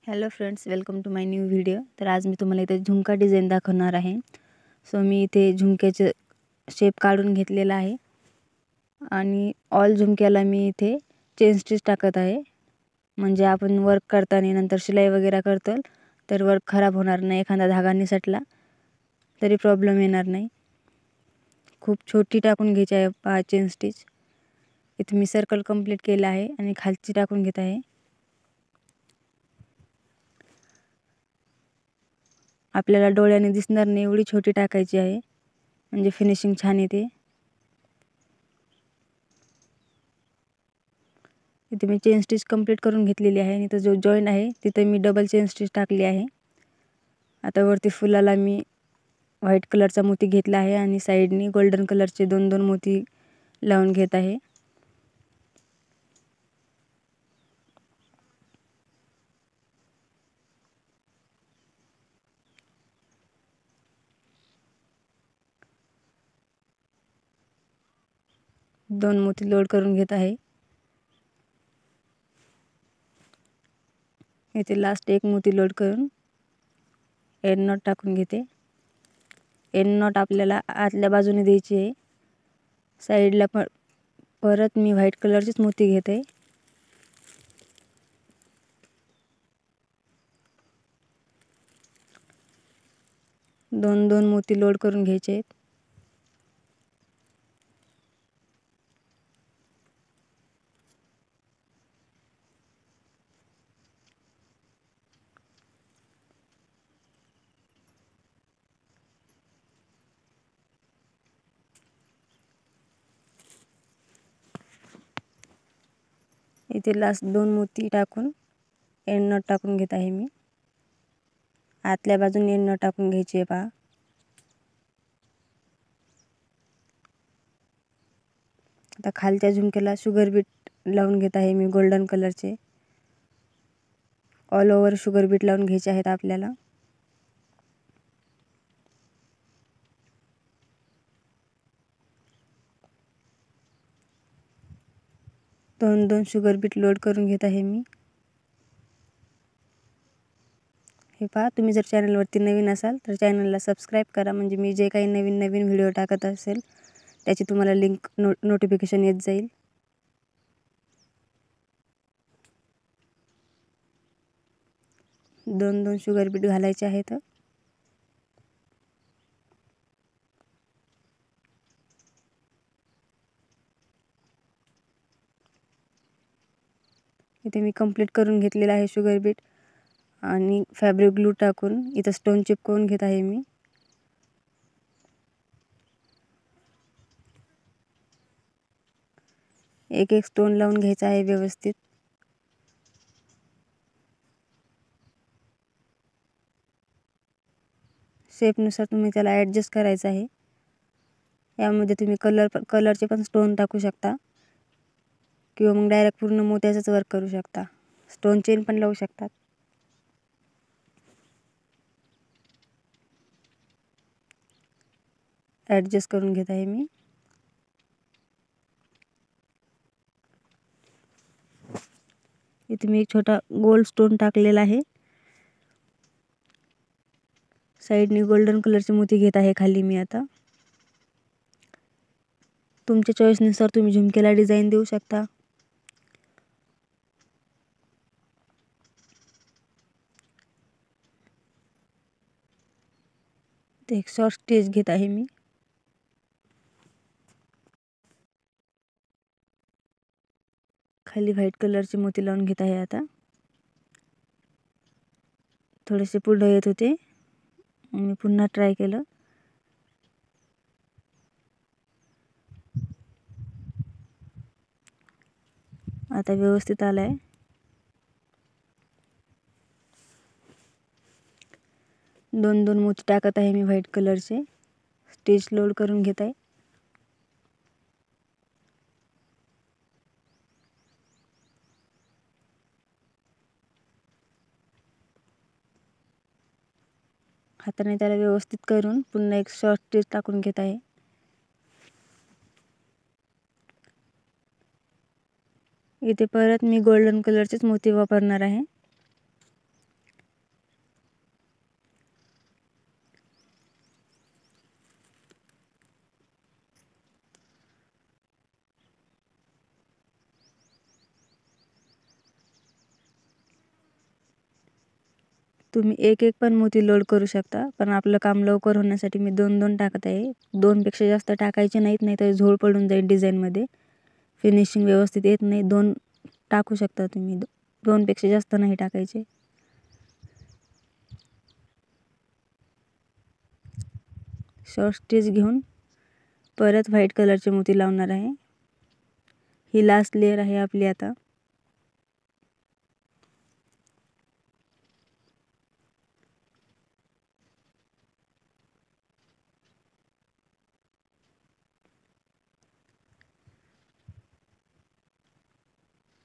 Hello friends, welcome to my new video. तर आज मी तुम्हाला इथे झुमका डिझाइन दाखवणार आहे। सो मी इथे झुमक्याचे शेप काढून घेतलेला आहे आणि ऑल झुमक्याला मी इथे चेन स्टिच टाकत आहे। म्हणजे आपण वर्क करताना नंतर शिलाई वगैरे करतो तर वर्क खराब होणार नाही, एखादा धागा निसटला तरी प्रॉब्लेम येणार नाही। खूप छोटी टाकून घ्यायची आहे पहा चेन स्टिच। इथे मी सर्कल कंप्लीट केला आहे आणि खालची टाकून घेत आहे। आपल्याला डोळ्याने दिसणार नाही एवढी छोटी टाकायची आहे, म्हणजे फिनिशिंग छान येते। इथे मी चेन स्टिच कंप्लीट करून घेतलेली आहे आणि इथे जो जॉइंट आहे तिथे मी डबल चेन स्टिच टाकली आहे। आता वरती फुलाला मी व्हाईट कलरचा मोती घेतला आहे आणि साइडनी गोल्डन कलरचे दोन दोन मोती लावून घेत आहे। दोन मोती लोड करून घेत आहे। इथे लास्ट एक मोती लोड करून एंड नॉट टाकून घेते। एंड नॉट आपल्याला आतल्या बाजूने द्यायची आहे। साइडला परत मी व्हाईट कलरचेच मोती घेते। दोन दोन मोती लोड करून घ्यायचे आहेत। इथे लास्ट दोन मोती टाकून एंड नॉट टाकून घेत आहे मी। आतल्या बाजूने एंड नॉट टाकून घ्यायची आहे पहा। आता खालच्या झुमक्याला शुगर बीट लावून घेत आहे मी गोल्डन कलरचे। ऑल ओव्हर शुगर बीट लावून घ्यायचे आहेत आपल्याला। दोन दोन शुगर बीट लोड करून घेत आहे मी। हे पहा, तुम्ही जर चॅनलवरती नवीन असाल तर चॅनलला सबस्क्राईब करा, म्हणजे मी जे काही नवीन नवीन व्हिडिओ टाकत असेल त्याची तुम्हाला लिंक नोटिफिकेशन येत जाईल। दोन दोन शुगर बीट घालायचे आहेत। इथे मी कंप्लीट करून घेतलेला आहे शुगर बीट आणि फॅब्रिक ग्लू टाकून इथं स्टोन चिपकवून घेत आहे मी। एक एक स्टोन लावून घ्यायचा आहे व्यवस्थित। शेपनुसार तुम्ही त्याला ॲडजस्ट करायचं आहे। यामध्ये तुम्ही कलरचे पण स्टोन टाकू शकता किंवा मग डायरेक्ट पूर्ण मोत्याचंच वर्क करू शकता। स्टोन चेन पण लावू शकतात। ॲडजस्ट करून घेत आहे मी। इथे मी एक छोटा गोल्ड स्टोन टाकलेला आहे। साइडनी गोल्डन कलरचे मोती घेत आहे खाली मी। आता तुमच्या चॉईसनुसार तुम्ही झुमक्याला डिझाइन देऊ शकता। ते एक शॉर्ट स्टिच घेत आहे मी। खाली व्हाईट कलरचे मोती लावून घेत आहे। आता थोडेसे पुढे येत होते, मी पुन्हा ट्राय केलं। आता व्यवस्थित आलाय। दोन दोन मोती टाकत आहे मी व्हाईट कलरचे। स्टिच लोड करून घेत आहे। हाताने त्याला व्यवस्थित करून पुन्हा एक शॉर्ट स्टिच टाकून घेत आहे। इथे परत मी गोल्डन कलरचेच मोती वापरणार आहे। तुम्ही एक एक पण मोती लोड करू शकता, पण आपलं काम लवकर होण्यासाठी मी 2-2 टाकत आहे. 2 पेक्षा जास्त टाकायचे नाहीत, नाही तर झोळ पडून जाईल डिझाईनमध्ये, फिनिशिंग व्यवस्थित येत नाही. 2 टाकू शकता तुम्ही, 2 पेक्षा जास्त नाही टाकायचे. शॉर्ट स्टिच घेऊन परत व्हाईट कलरचे मोती लावणार आहे. ही लास्ट लेयर आहे आपली. आता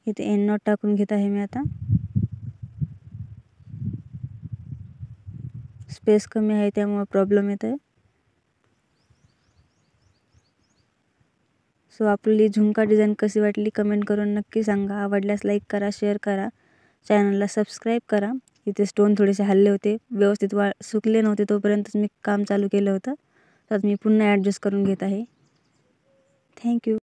इथे एंड नॉट टाकून घेत आहे मी. आता स्पेस कमी आहे त्यामुळे प्रॉब्लेम येत आहे. सो आपली झुमका डिझाईन कशी वाटली कमेंट करून नक्की सांगा. आवडल्यास लाईक करा, शेअर करा, चॅनलला सबस्क्राईब करा. इथे स्टोन थोडेसे हल्ले होते, व्यवस्थित सुकले नव्हते तोपर्यंतच मी काम चालू केलं होतं, तर मी पुन्हा ॲडजस्ट करून घेत आहे. थँक्यू.